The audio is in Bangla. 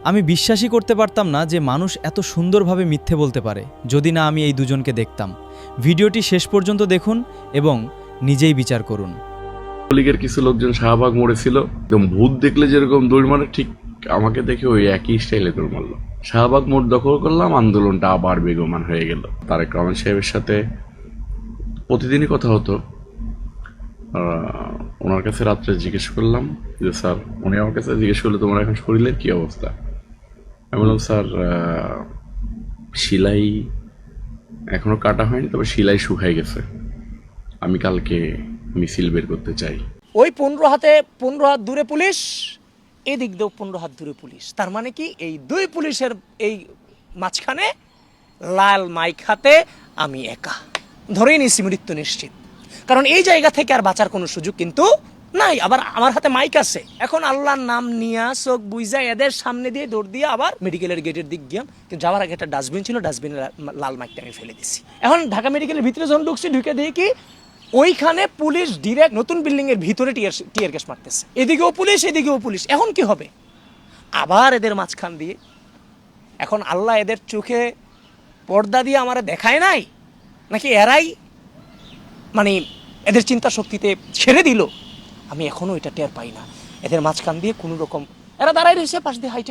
আমি বিশ্বাসই করতে পারতাম না যে মানুষ এত সুন্দরভাবে মিথ্যে বলতে পারে যদি না আমি এই দুজনকে দেখতাম। ভিডিওটি শেষ পর্যন্ত দেখুন এবং নিজেই বিচার করুন। লীগের কিছু লোকজন শাহবাগ মোড়ে ছিল, একদম ভূত দেখলে যেরকম দৌড় মারে ঠিক আমাকে দেখে ওই একই স্টাইলে দৌড় মারলো। শাহবাগ মোড় দখল করলাম, আন্দোলনটা আবার বেগমান হয়ে গেল। তারেক রহমান সাহেবের সাথে প্রতিদিনই কথা হতো। ওনার কাছে রাত্রে জিজ্ঞেস করলাম যে স্যার, উনি আমার কাছে জিজ্ঞেস করলো তোমার এখন শরীরের কি অবস্থা। আমি বললাম স্যার সেলাই এখনো কাটা হয়নি, তবে সেলাই শুকাই গেছে, আমি কালকে মিছিল বের করতে চাই। ওই 15 হাত দূরে পুলিশ, এদিক দিয়েও 15 হাত দূরে পুলিশ। তার মানে কি এই দুই পুলিশের এই মাঝখানে লাল মাইক হাতে আমি একা ধরেই নিছি মৃত্যু নিশ্চিত। কারণ এই জায়গা থেকে আর বাঁচার কোনো সুযোগ কিন্তু নাই। আবার আমার হাতে মাইক আছে, এখন আল্লাহর নাম নিয়া চোখ বুঝা এদের সামনে দিয়ে দৌড় দিয়ে আবার মেডিকেলের গেটের দিক গিয়াম। কিন্তু যাওয়ার আগে একটা ডাস্টবিন ছিল, ডাস্টবিনে লাল মাইকটা আমি ফেলে দিছি। এখন ঢাকা মেডিকেলের ভিতরে যখন ঢুকছি, ঢুকে দিয়ে কি ওইখানে পুলিশ ডিরেক্ট নতুন বিল্ডিং এর ভিতরে টিয়ার গ্যাস মারতেছে, এদিকেও পুলিশ এদিকেও পুলিশ। এখন কি হবে? আবার এদের মাঝখান দিয়ে এখন আল্লাহ এদের চোখে পর্দা দিয়ে আমার দেখায় নাই, নাকি এরাই মানে এদের চিন্তা শক্তিতে ছেড়ে দিল, আমি এখনো এটা টের পাই না। এদের মাঝখান দিয়ে কোনো রকম এরা দাঁড়াই রয়েছে, পাশ দিয়ে হাইটে